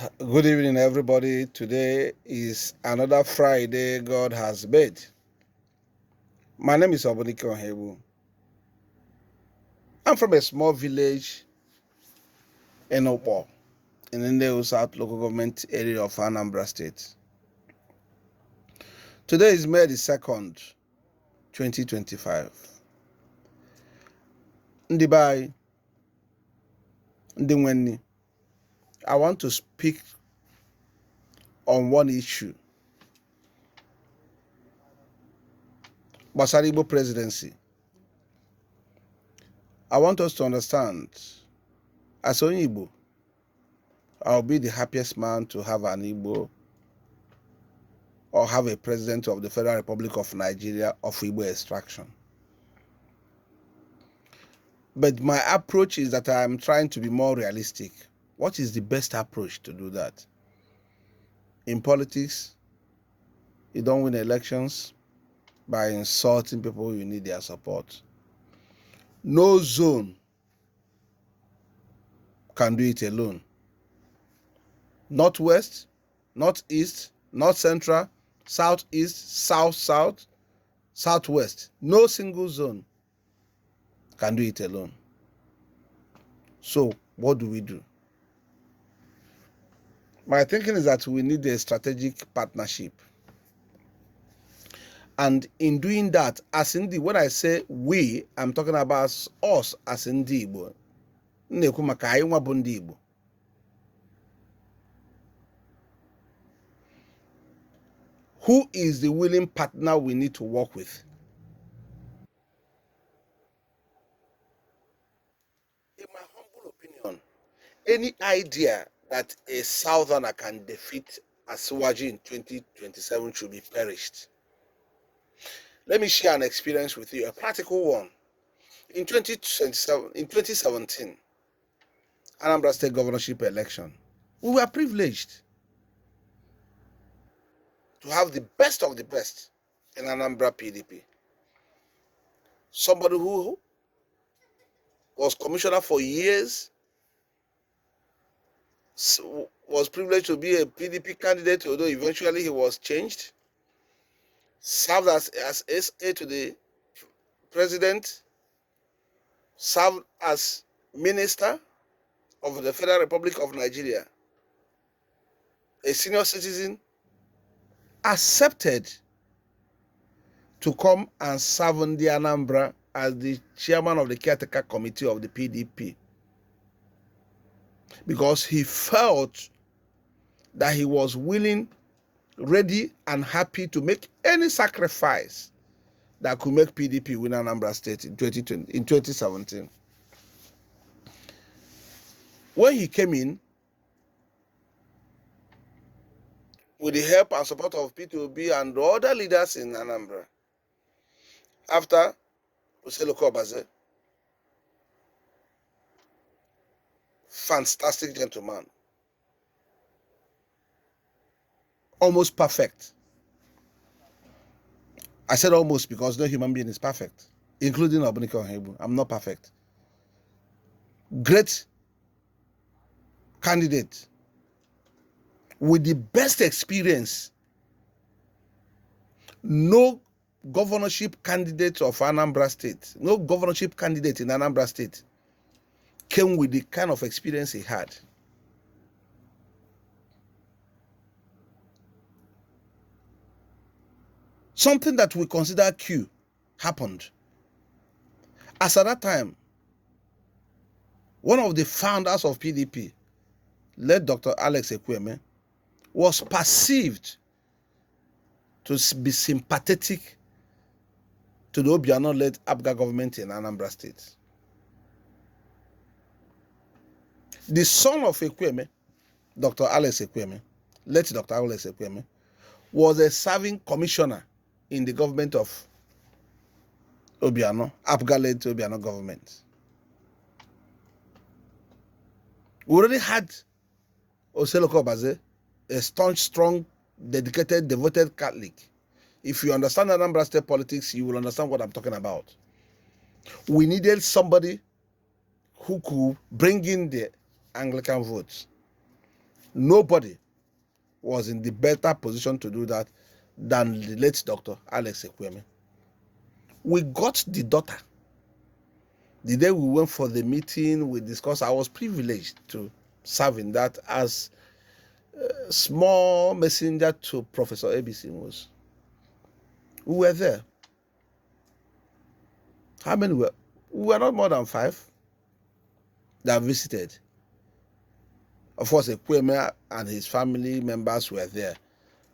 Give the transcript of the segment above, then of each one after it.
Good evening, everybody. Today is another Friday God has made. My name is Obonike Onhebu. I'm from a small village in Opo, in the South local government area of Anambra State. Today is May the 2nd, 2025. Ndibai, Ndimweni, I want to speak on one issue. Igbo Presidency. I want us to understand, as an Igbo, I'll be the happiest man to have an Igbo or have a president of the Federal Republic of Nigeria of Igbo extraction. But my approach is that I'm trying to be more realistic. What is the best approach to do that? In politics, you don't win elections by insulting people you need their support. No zone can do it alone. Northwest, northeast, north central, southeast, south, southwest. No single zone can do it alone. So what do we do? My thinking is that we need a strategic partnership. And in doing that, as in when I say we, I'm talking about us as in the Igbo. Who is the willing partner we need to work with? In my humble opinion, any idea that a Southerner can defeat Asiwaju in 2027 should be perished. Let me share an experience with you, a practical one. In 2017, Anambra State governorship election, we were privileged to have the best of the best in Anambra PDP. Somebody who was commissioner for years, was privileged to be a PDP candidate, although eventually he was changed, served as SA to the president, served as minister of the Federal Republic of Nigeria, a senior citizen, accepted to come and serve in the Anambra as the chairman of the caretaker committee of the PDP, because he felt that he was willing, ready, and happy to make any sacrifice that could make PDP win Anambra State in 2017. When he came in, with the help and support of P2B and other leaders in Anambra, after Oseloko Obaze, fantastic gentleman, almost perfect. I said almost because no human being is perfect, including Obonike Onhebu. I'm not perfect. Great candidate with the best experience. No governorship candidate of Anambra State, no governorship candidate in Anambra State came with the kind of experience he had. Something that we consider Q happened. As at that time, one of the founders of PDP, led Dr. Alex Ekwueme, was perceived to be sympathetic to the Obiano-led APGA government in Anambra State. The son of Ekwueme, Dr. Alex Ekwueme, late Dr. Alex Ekwueme, was a serving commissioner in the government of Obiano, APGA-led Obiano government. We already had Oseloko Obaze, a staunch, strong, dedicated, devoted Catholic. If you understand Anambra State politics, you will understand what I'm talking about. We needed somebody who could bring in the Anglican votes. Nobody was in the better position to do that than the late Dr. Alex Ekwueme. We got the daughter. The day we went for the meeting, we discussed. I was privileged to serve in that as a small messenger to Professor ABC was. We were there. How many were? We were not more than 5 that visited. Of course, Ekwueme and his family members were there.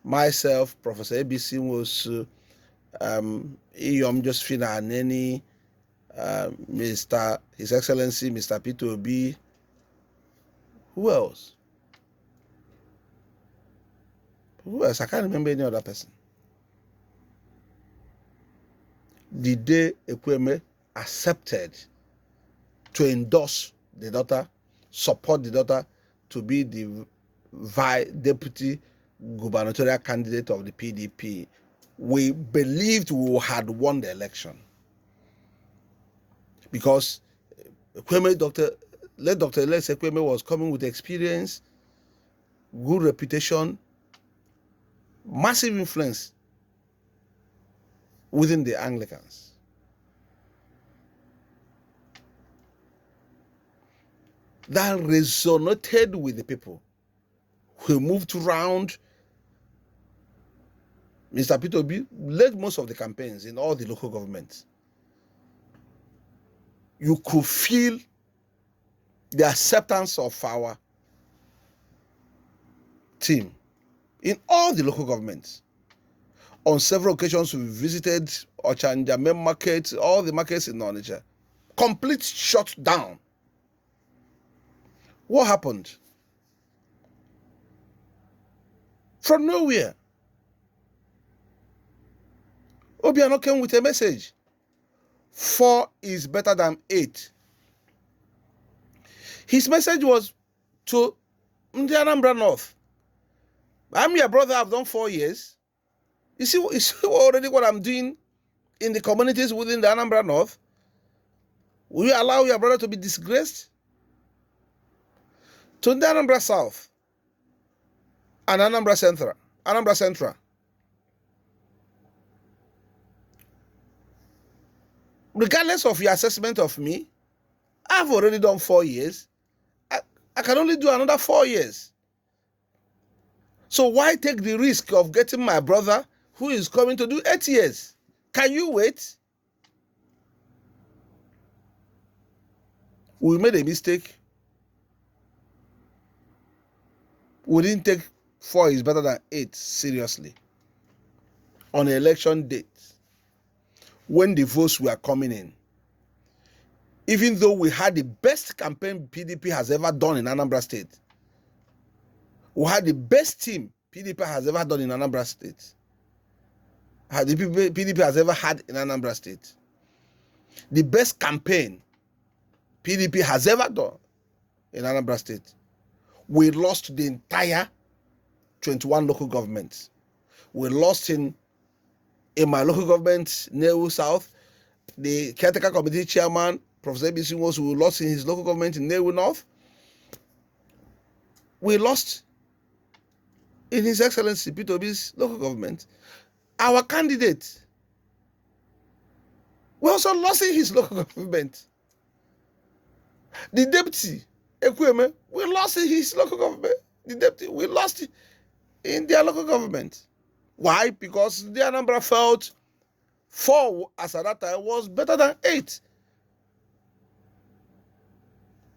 Myself, Professor ABC was, Iyom Josephine Aneni, His Excellency, Mr. Peter Obi. Who else? Who else? I can't remember any other person. The day Ekwueme accepted to endorse the daughter, support the daughter to be the deputy gubernatorial candidate of the PDP, we believed we had won the election. Because Ekwueme, late Dr. Alex Ekwueme was coming with experience, good reputation, massive influence within the Anglicans. That resonated with the people. We moved around. Mr. Peter Obi led most of the campaigns in all the local governments. You could feel the acceptance of our team in all the local governments. On several occasions, we visited Ochanja main market, all the markets in Onitsha. Complete shutdown. What happened? From nowhere, Obiano came with a message. 4 is better than 8. His message was to the Anambra North. I'm your brother, I've done 4 years. You see already what I'm doing in the communities within the Anambra North? Will you allow your brother to be disgraced? To the Anambra South and Anambra Central. Regardless of your assessment of me, I've already done 4 years. I can only do another 4 years. So why take the risk of getting my brother who is coming to do 8 years? Can you wait? We made a mistake. We didn't take 4 is better than 8 seriously. On election date, when the votes were coming in, even though we had the best campaign PDP has ever done in Anambra State, we had the best team PDP has ever done in Anambra State, the PDP has ever had in Anambra State, the best campaign PDP has ever done in Anambra State, we lost the entire 21 local governments. We lost in my local government, Newu South, the caretaker committee chairman, Professor ABC was, we lost in his local government in Newu North. We lost in His Excellency Peter Obi's local government. Our candidate, we also lost in his local government. The deputy, Ekwueme, we lost in his local government. The deputy, we lost in their local government. Why? Because the Anambra felt 4 as at that time was better than 8.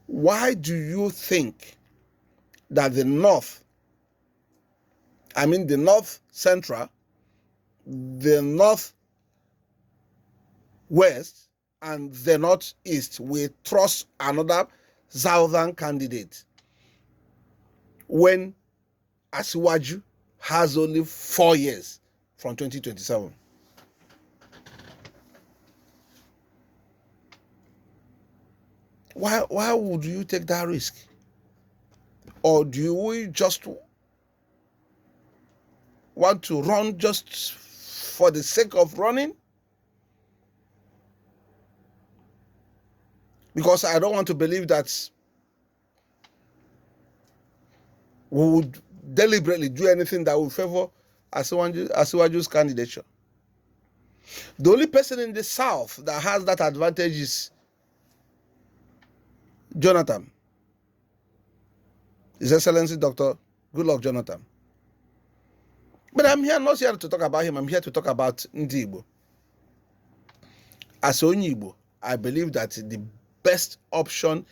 Why do you think that the North Central, the North West, and the Northeast will trust another Southern candidate when Asiwaju has only 4 years from 2027? Why would you take that risk? Or do we just want to run just for the sake of running? Because I don't want to believe that would deliberately do anything that would favor Asiwaju's candidature. The only person in the South that has that advantage is Jonathan. His Excellency Dr. Goodluck Jonathan. But I'm not here to talk about him. I'm here to talk about Ndi Igbo. As Onyi Igbo, I believe that the best option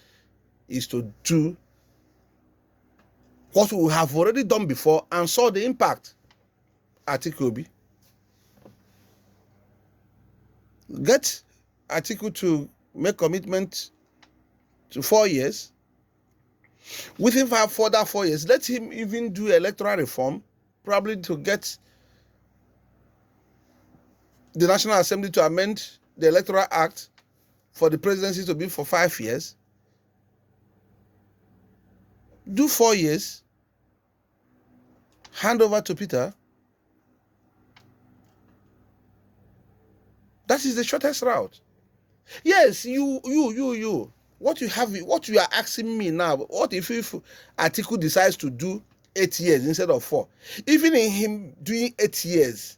is to do what we have already done before and saw the impact. Atiku Obi. Get Atiku to make commitment to 4 years. Within further 4 years, let him even do electoral reform, probably to get the National Assembly to amend the Electoral Act for the presidency to be for 5 years. Do 4 years, hand over to Peter. That is the shortest route. Yes, you. What you are asking me now, what if Atiku decides to do 8 years instead of 4? Even in him doing 8 years,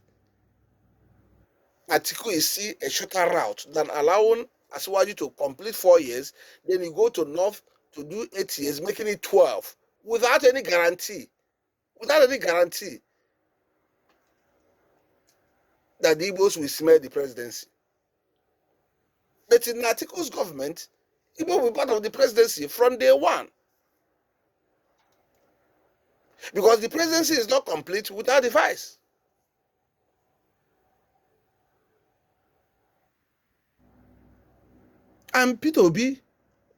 Atiku is still a shorter route than allowing Asiwaju to complete 4 years, then you go to North to do 8 years, making it 12, without any guarantee. Without any guarantee that the Igbos will smell the presidency. But in Atiku's government, Igbo will be part of the presidency from day one. Because the presidency is not complete without the vice. And Peter Obi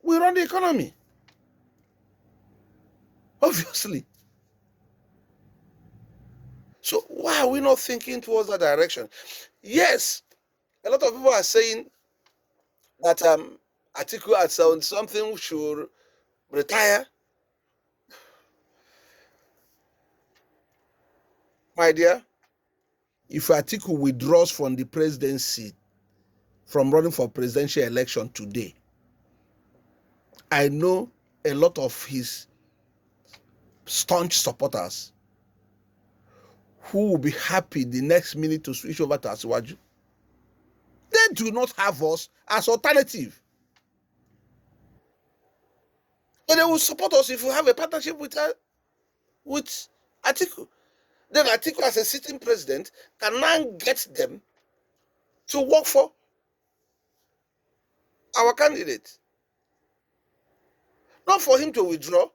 will run the economy. Obviously. So why are we not thinking towards that direction? Yes, a lot of people are saying that Atiku at something should retire. My dear, if Atiku withdraws from the presidency, from running for presidential election today, I know a lot of his staunch supporters who will be happy the next minute to switch over to Asiwaju. They do not have us as alternative. But they will support us if we have a partnership with Atiku. Then Atiku, as a sitting president, can now get them to work for our candidate. Not for him to withdraw.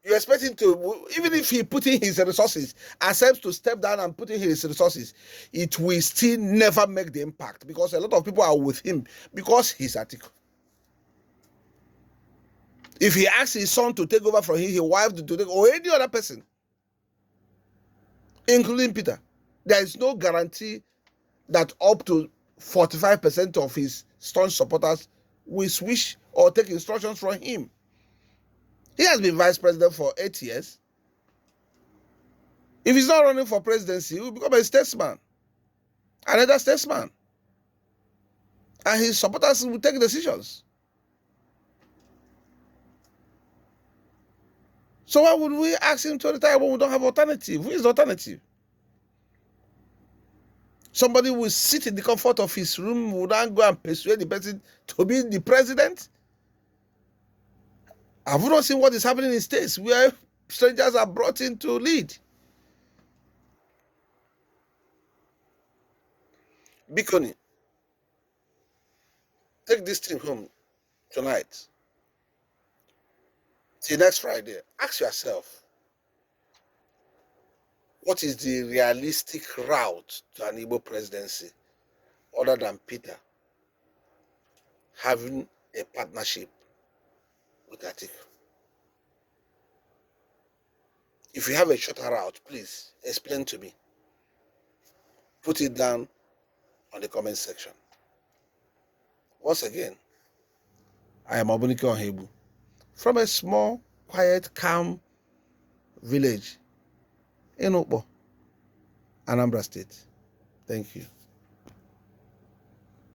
You expect him to, even if he put in his resources, accepts to step down and put in his resources, it will still never make the impact, because a lot of people are with him because he's Atiku. If he asks his son to take over from him, his wife to take, or any other person, including Peter, there is no guarantee that up to 45% of his staunch supporters will switch or take instructions from him. He has been vice president for 8 years. If he's not running for presidency, he will become a statesman, another statesman. And his supporters will take decisions. So why would we ask him to retire when we don't have alternative? Who is the alternative? Somebody will sit in the comfort of his room, will not go and persuade the person to be the president? Have you not seen what is happening in states where strangers are brought in to lead? Bikoni, take this thing home tonight. Till next Friday, ask yourself, what is the realistic route to an Igbo presidency other than Peter having a partnership with Atiku? If you have a shorter route, please explain to me. Put it down on the comment section. Once again, I am Obunike Onhebu from a small, quiet, calm village in Okpo, Anambra State. Thank you.